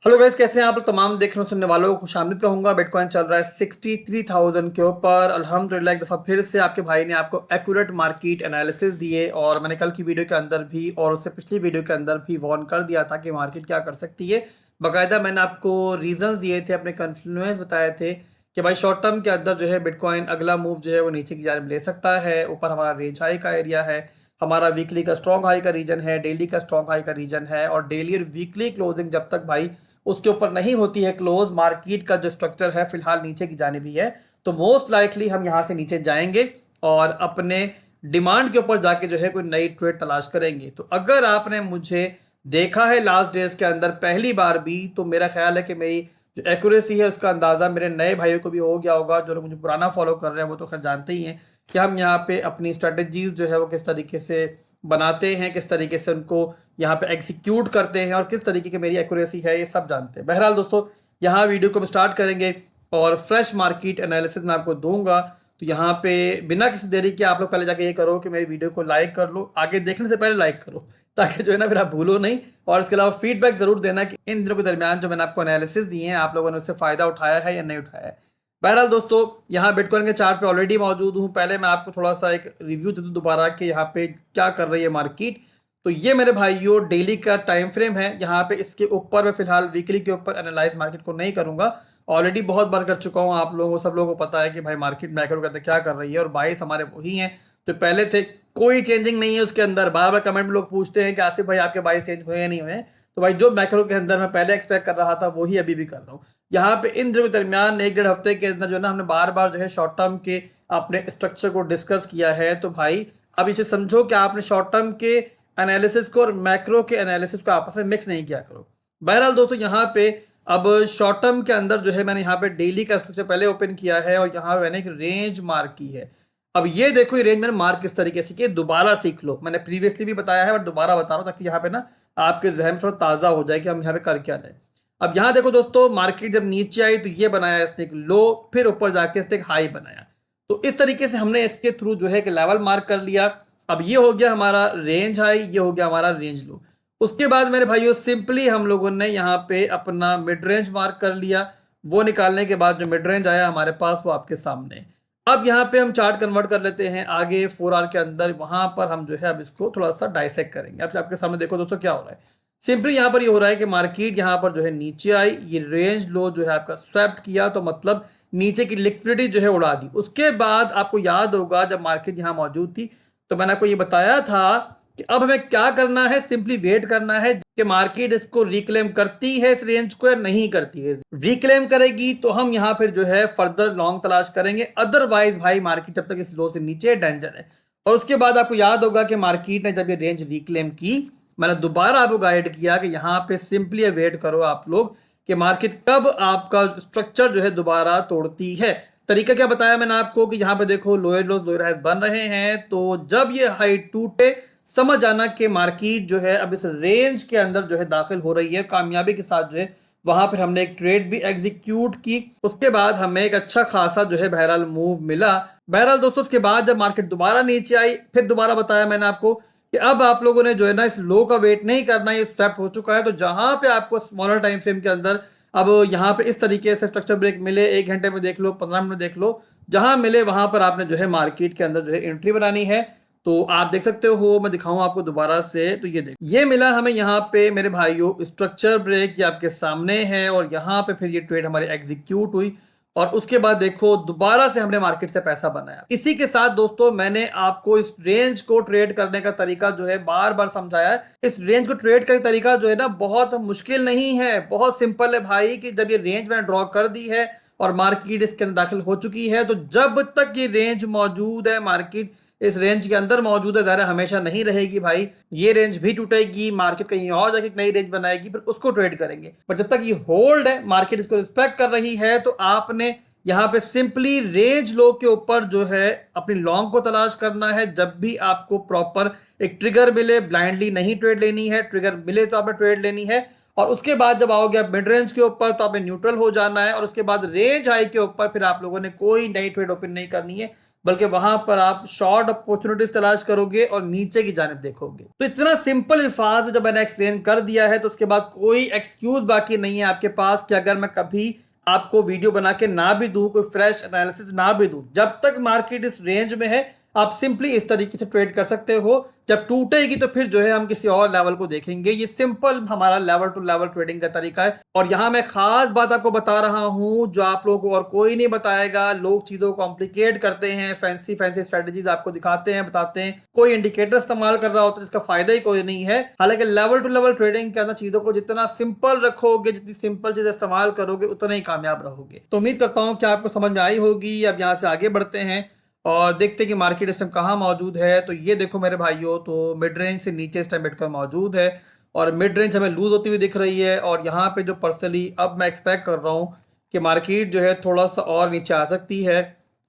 Hello guys, कैसे हैं आप लोग? तमाम देखने और सुनने वालों को खुशामदीद कहूंगा। बिटकॉइन चल रहा है 63,000 के ऊपर। अल्हम्दुलिल्लाह एक दफ़ा फिर से आपके भाई ने आपको एक्यूरेट मार्केट एनालिसिस दिए और मैंने कल की वीडियो के अंदर भी और उससे पिछली वीडियो के अंदर भी वार्न कर दिया था कि मार्केट क्या कर सकती है। बाकायदा मैंने आपको रीजंस दिए थे, अपने कन्फ्लुएंस बताए थे कि भाई शॉर्ट टर्म के अंदर जो है बिटकॉइन अगला मूव जो है वो नीचे की जानिब ले सकता है। ऊपर हमारा रेंज हाई का एरिया है, हमारा वीकली का स्ट्रॉन्ग हाई का रीजन है, डेली का स्ट्रॉन्ग हाई का रीजन है। और डेली और वीकली क्लोजिंग जब तक भाई उसके ऊपर नहीं होती है क्लोज, मार्केट का जो स्ट्रक्चर है फिलहाल नीचे की जानिब ही है, तो मोस्ट लाइकली हम यहां से नीचे जाएंगे और अपने डिमांड के ऊपर जाके जो है कोई नई ट्रेड तलाश करेंगे। तो अगर आपने मुझे देखा है लास्ट डेज के अंदर पहली बार भी, तो मेरा ख्याल है कि मेरी जो एक्यूरेसी है उसका अंदाज़ा मेरे नए भाइयों को भी हो गया होगा। जो लोग मुझे पुराना फॉलो कर रहे हैं वो तो खैर जानते ही हैं कि हम यहाँ पे अपनी स्ट्रेटजीज जो है वो किस तरीके से बनाते हैं, किस तरीके से उनको यहाँ पे एग्जीक्यूट करते हैं और किस तरीके की मेरी एक्यूरेसी है, ये सब जानते हैं। बहरहाल दोस्तों, यहाँ वीडियो को हम स्टार्ट करेंगे और फ्रेश मार्केट एनालिसिस मैं आपको दूंगा। तो यहाँ पे बिना किसी देरी के आप लोग पहले जाके ये करो कि मेरी वीडियो को लाइक कर लो, आगे देखने से पहले लाइक करो ताकि जो है ना फिर आप भूलो नहीं। और इसके अलावा फीडबैक जरूर देना कि इन दिनों के दरमियान जो मैंने आपको एनालिसिस दिए हैं आप लोगों ने उससे फायदा उठाया है या नहीं उठाया है। बहरहाल दोस्तों, यहाँ बिटकॉइन के चार्ट पे ऑलरेडी मौजूद हूँ। पहले मैं आपको थोड़ा सा एक रिव्यू दे दूँ दोबारा कि यहाँ पे क्या कर रही है मार्केट। तो ये मेरे भाइयों डेली का टाइम फ्रेम है। यहाँ पे इसके ऊपर मैं फिलहाल वीकली के ऊपर एनालाइज मार्केट को नहीं करूंगा। ऑलरेडी बहुत बार कर चुका हूँ, आप लोगों को सब लोगों को पता है कि भाई मार्केट मैक्रो कहते क्या कर रही है और बाइस हमारे वही हैं जो पहले थे। कोई चेंजिंग नहीं है उसके अंदर। बार बार कमेंट में लोग पूछते हैं कि आसिफ भाई आपके बाइस चेंज हुए या नहीं हुए। तो भाई जो मैक्रो के अंदर मैं पहले एक्सपेक्ट कर रहा था वही अभी भी कर रहा हूँ। यहाँ पे इन दिनों के दरमियान एक डेढ़ हफ्ते के अंदर जो है ना हमने बार बार जो है शॉर्ट टर्म के अपने स्ट्रक्चर को डिस्कस किया है। तो भाई अब इसे समझो कि आपने शॉर्ट टर्म के एनालिसिस को और मैक्रो के एनालिसिस को आपस में मिक्स नहीं किया करो। बहरहाल दोस्तों, यहाँ पे अब शॉर्ट टर्म के अंदर जो है मैंने यहाँ पे डेली का सबसे पहले ओपन किया है और यहाँ मैंने एक रेंज मार्क की है। अब ये देखो ये रेंज मैंने मार्क किस तरीके से की, दोबारा सीख लो। मैंने प्रीवियसली भी बताया है बट दोबारा बता रहा हूँ ताकि यहाँ पे ना आपके जहन में थोड़ा ताज़ा हो जाए कि हम यहाँ पे कर क्या रहे। अब यहाँ देखो दोस्तों, मार्केट जब नीचे आई तो ये बनाया इसने एक लो, फिर ऊपर जाके इसने एक हाई बनाया। तो इस तरीके से हमने इसके थ्रू जो है एक लेवल मार्क कर लिया। अब ये हो गया हमारा रेंज हाई, ये हो गया हमारा रेंज लो। उसके बाद मेरे भाइयों सिंपली हम लोगों ने यहाँ पे अपना मिड रेंज मार्क कर लिया। वो निकालने के बाद जो मिड रेंज आया हमारे पास वो आपके सामने। अब यहाँ पे हम चार्ट कन्वर्ट कर लेते हैं आगे 4 आवर के अंदर। वहां पर हम जो है अब इसको थोड़ा सा डाइसेक्ट करेंगे। अब आपके सामने देखो दोस्तों क्या हो रहा है। सिंपली यहाँ पर ये हो रहा है कि मार्केट यहाँ पर जो है नीचे आई, ये रेंज लो जो है आपका स्वैप्ट किया, तो मतलब नीचे की लिक्विडिटी जो है उड़ा दी। उसके बाद आपको याद होगा जब मार्केट यहाँ मौजूद थी तो मैंने आपको ये बताया था कि अब हमें क्या करना है, सिंपली वेट करना है कि मार्केट इसको रिक्लेम करती है इस रेंज को या नहीं करती है। रिक्लेम करेगी तो हम यहाँ फिर जो है फर्दर लॉन्ग तलाश करेंगे, अदरवाइज भाई मार्केट जब तक इस लो से नीचे डेंजर है। और उसके बाद आपको याद होगा कि मार्केट ने जब ये रेंज रिक्लेम की, मैंने दोबारा आपको गाइड किया कि यहाँ पे सिंपली वेट करो आप लोग कि मार्केट कब आपका स्ट्रक्चर जो है दोबारा तोड़ती है। तरीका क्या बताया मैंने आपको कि यहाँ पे देखो लोअर लोज लोअर हाइज बन रहे हैं, तो जब ये हाई टूटे समझ जाना कि मार्केट जो है अब इस रेंज के अंदर जो है दाखिल हो रही है। कामयाबी के साथ जो है वहां पर हमने एक ट्रेड भी एग्जीक्यूट की। उसके बाद हमें एक अच्छा खासा जो है बहरहाल मूव मिला। बहरहाल दोस्तों, उसके बाद जब मार्केट दोबारा नीचे आई, फिर दोबारा बताया मैंने आपको कि अब आप लोगों ने जो है ना इस लो का वेट नहीं करना, ये स्वैप हो चुका है। तो जहां पे आपको स्मॉलर टाइम फ्रेम के अंदर अब यहाँ पे इस तरीके से स्ट्रक्चर ब्रेक मिले, 1 घंटे में देख लो, 15 मिनट में देख लो, जहां मिले वहां पर आपने जो है मार्केट के अंदर जो है एंट्री बनानी है। तो आप देख सकते हो, मैं दिखाऊं आपको दोबारा से, तो ये देखो ये मिला हमें यहाँ पे मेरे भाइयों स्ट्रक्चर ब्रेक, ये आपके सामने है। और यहाँ पे फिर ये ट्रेड हमारी एग्जीक्यूट हुई और उसके बाद देखो दोबारा से हमने मार्केट से पैसा बनाया। इसी के साथ दोस्तों मैंने आपको इस रेंज को ट्रेड करने का तरीका जो है बार बार समझाया है। इस रेंज को ट्रेड करने का तरीका जो है ना बहुत मुश्किल नहीं है, बहुत सिंपल है भाई। कि जब ये रेंज मैंने ड्रॉ कर दी है और मार्केट इसके अंदर दाखिल हो चुकी है, तो जब तक ये रेंज मौजूद है, मार्केट इस रेंज के अंदर मौजूद है, ज़रा हमेशा नहीं रहेगी भाई। ये रेंज भी टूटेगी, मार्केट कहीं और जाके एक नई रेंज बनाएगी, फिर उसको ट्रेड करेंगे। पर जब तक ये होल्ड है, मार्केट इसको रिस्पेक्ट कर रही है, तो आपने यहाँ पे सिंपली रेंज लो के ऊपर जो है अपनी लॉन्ग को तलाश करना है। जब भी आपको प्रॉपर एक ट्रिगर मिले, ब्लाइंडली नहीं ट्रेड लेनी है, ट्रिगर मिले तो आपने ट्रेड लेनी है। और उसके बाद जब आओगे आप मिड रेंज के ऊपर तो आपने न्यूट्रल हो जाना है। और उसके बाद रेंज हाई के ऊपर फिर आप लोगों ने कोई नई ट्रेड ओपन नहीं करनी है, बल्कि वहां पर आप शॉर्ट अपॉर्चुनिटीज तलाश करोगे और नीचे की जानिब देखोगे। तो इतना सिंपल अल्फाज में जब मैंने एक्सप्लेन कर दिया है तो उसके बाद कोई एक्सक्यूज बाकी नहीं है आपके पास कि अगर मैं कभी आपको वीडियो बना के ना भी दूं, कोई फ्रेश एनालिसिस ना भी दूं, जब तक मार्केट इस रेंज में है आप सिंपली इस तरीके से ट्रेड कर सकते हो। जब टूटेगी तो फिर जो है हम किसी और लेवल को देखेंगे। ये सिंपल हमारा लेवल टू लेवल ट्रेडिंग का तरीका है। और यहां मैं खास बात आपको बता रहा हूं जो आप लोगों को और कोई नहीं बताएगा। लोग चीजों को कॉम्प्लिकेट करते हैं, फैंसी फैंसी स्ट्रेटेजीज आपको दिखाते हैं, बताते हैं, कोई इंडिकेटर इस्तेमाल कर रहा होता है जिसका फायदा ही कोई नहीं है। हालांकि लेवल टू लेवल ट्रेडिंग के अंदर चीजों को जितना सिंपल रखोगे, जितनी सिंपल चीजें इस्तेमाल करोगे, उतना ही कामयाब रहोगे। तो उम्मीद करता हूं कि आपको समझ में आई होगी। अब यहां से आगे बढ़ते हैं और देखते हैं कि मार्केट इस टाइम कहाँ मौजूद है। तो ये देखो मेरे भाइयों, तो मिड रेंज से नीचे इस टाइम बिटकॉइन मौजूद है और मिड रेंज हमें लूज होती हुई दिख रही है। और यहाँ पे जो पर्सनली अब मैं एक्सपेक्ट कर रहा हूँ कि मार्केट जो है थोड़ा सा और नीचे आ सकती है।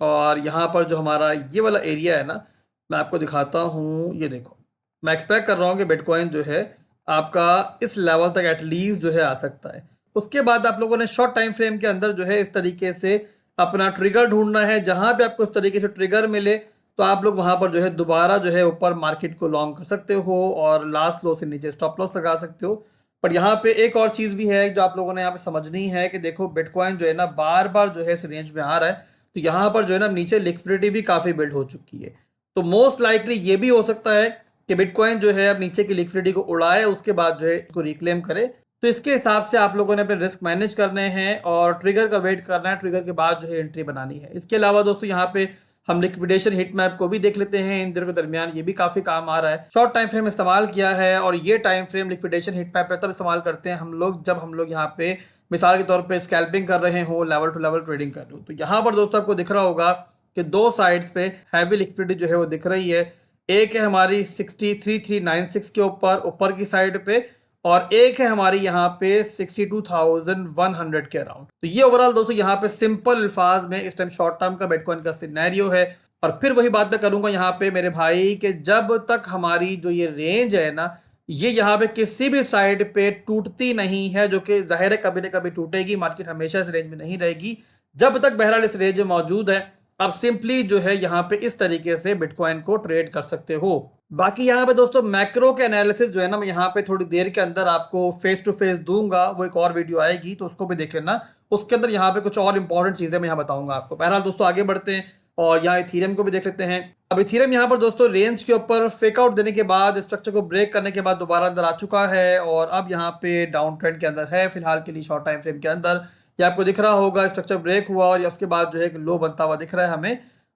और यहाँ पर जो हमारा ये वाला एरिया है ना, मैं आपको दिखाता हूँ। ये देखो, मैं एक्सपेक्ट कर रहा हूँ कि बिटकॉइन जो है आपका इस लेवल तक एटलीस्ट जो है आ सकता है। उसके बाद आप लोगों ने शॉर्ट टाइम फ्रेम के अंदर जो है इस तरीके से अपना ट्रिगर ढूंढना है। जहां पे आपको इस तरीके से ट्रिगर मिले तो आप लोग वहां पर जो है दोबारा जो है ऊपर मार्केट को लॉन्ग कर सकते हो और लास्ट लो से नीचे स्टॉप लॉस लगा सकते हो। पर यहाँ पे एक और चीज भी है जो आप लोगों ने यहाँ पे समझनी है कि देखो बिटकॉइन जो है ना बार बार जो है इस रेंज में आ रहा है। तो यहाँ पर जो है ना नीचे लिक्विडिटी भी काफी बिल्ड हो चुकी है। तो मोस्ट लाइकली ये भी हो सकता है कि बिटकॉइन जो है अब नीचे की लिक्विडिटी को उड़ाए, उसके बाद जो है इसको रिक्लेम करे। तो इसके हिसाब से आप लोगों ने अपने रिस्क मैनेज करने हैं और ट्रिगर का वेट करना है। ट्रिगर के बाद जो है एंट्री बनानी है। इसके अलावा दोस्तों यहाँ पे हम लिक्विडेशन हिट मैप को भी देख लेते हैं। इन दिनों के दरमियान ये भी काफी काम आ रहा है। शॉर्ट टाइम फ्रेम इस्तेमाल किया है और ये time frame liquidation hit map पे तब इस्तेमाल करते हैं हम लोग जब हम लोग यहाँ पे मिसाल के तौर पे स्कैल्पिंग कर रहे हो, लेवल टू लेवल ट्रेडिंग कर रहे हो। तो यहाँ पर दोस्तों आपको दिख रहा होगा कि दो साइड्स पे हैवी लिक्विडिटी जो है वो दिख रही है। एक है हमारी 63396 के ऊपर ऊपर की साइड पे और एक है हमारी यहाँ पे 62,100 के अराउंड। तो ये ओवरऑल दोस्तों यहाँ पे सिंपल अल्फाज में इस टाइम शॉर्ट टर्म का बिटकॉइन का सिनेरियो है। और फिर वही बात मैं करूंगा यहाँ पे मेरे भाई कि जब तक हमारी जो ये रेंज है ना, ये यहाँ पे किसी भी साइड पे टूटती नहीं है, जो कि जाहिर है कभी ना कभी टूटेगी। मार्केट हमेशा इस रेंज में नहीं रहेगी। जब तक बहरहाल इस रेंज में मौजूद है आप सिंपली जो है यहाँ पे इस तरीके से बिटकॉइन को ट्रेड कर सकते हो। बाकी यहाँ पे दोस्तों मैक्रो के एनालिसिस जो है ना, मैं यहाँ पे थोड़ी देर के अंदर आपको फेस टू फेस दूंगा। वो एक और वीडियो आएगी तो उसको भी देख लेना। उसके अंदर यहाँ पे कुछ और इंपॉर्टेंट चीजें मैं यहाँ बताऊंगा आपको। बहरहाल दोस्तों आगे बढ़ते हैं और यहाँ इथीरियम को भी देख लेते हैं। अब इथीरियम यहाँ पर दोस्तों रेंज के ऊपर फेक आउट देने के बाद, स्ट्रक्चर को ब्रेक करने के बाद दोबारा अंदर आ चुका है और अब यहाँ पे डाउन ट्रेंड के अंदर है फिलहाल के लिए शॉर्ट टाइम फ्रेम के अंदर। ये आपको दिख रहा होगा स्ट्रक्चर ब्रेक हुआ और उसके बाद जो है एक लो बनता हुआ दिख रहा है हमें।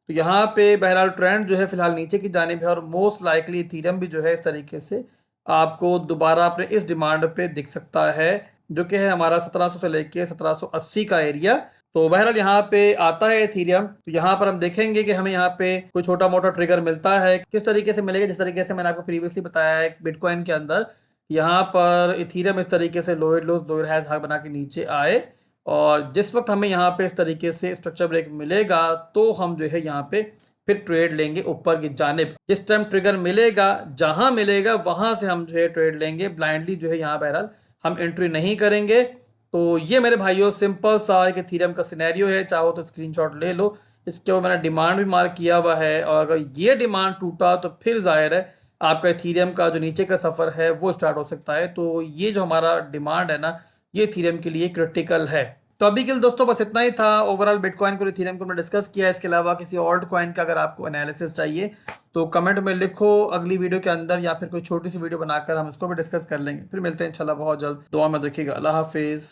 तो यहाँ पे बहरहाल ट्रेंड जो है फिलहाल नीचे की जानिब है और मोस्ट लाइकली इथीरियम भी जो है इस तरीके से आपको दोबारा अपने इस डिमांड पे दिख सकता है, जो कि है हमारा 1700 से लेके 1780 का एरिया। तो बहरहाल यहाँ पे आता है इथीरियम। तो यहाँ पर हम देखेंगे कि हमें यहाँ पे कोई छोटा मोटा ट्रिगर मिलता है। किस तरीके से मिलेगा, जिस तरीके से मैंने आपको प्रीवियसली बताया है बिटकॉइन के अंदर, यहाँ पर इथीरियम इस तरीके से lower lows lower highs high बना के नीचे आए और जिस वक्त हमें यहाँ पे इस तरीके से स्ट्रक्चर ब्रेक मिलेगा तो हम जो है यहाँ पे फिर ट्रेड लेंगे ऊपर की जानिब। जिस टाइम ट्रिगर मिलेगा, जहां मिलेगा वहां से हम जो है ट्रेड लेंगे। ब्लाइंडली जो है यहाँ बहरहाल हम एंट्री नहीं करेंगे। तो ये मेरे भाइयों सिंपल सा एक इथीरियम का सिनेरियो है। चाहो तो स्क्रीनशॉट ले लो। इसके ऊपर मैंने डिमांड भी मार्क किया हुआ है और अगर ये डिमांड टूटा तो फिर जाहिर है आपका इथीरियम का जो नीचे का सफर है वो स्टार्ट हो सकता है। तो ये जो हमारा डिमांड है ना, ये इथीरियम के लिए क्रिटिकल है। तो अभी के लिए दोस्तों बस इतना ही था। ओवरऑल बिटकॉइन को इथीरियम को हमने डिस्कस किया। इसके अलावा किसी ऑल्ट कॉइन का अगर आपको एनालिसिस चाहिए तो कमेंट में लिखो अगली वीडियो के अंदर, या फिर कोई छोटी सी वीडियो बनाकर हम इसको भी डिस्कस कर लेंगे। फिर मिलते हैं इंशाल्लाह बहुत जल्द। दुआ में रखिएगा। अल्लाह हाफिज।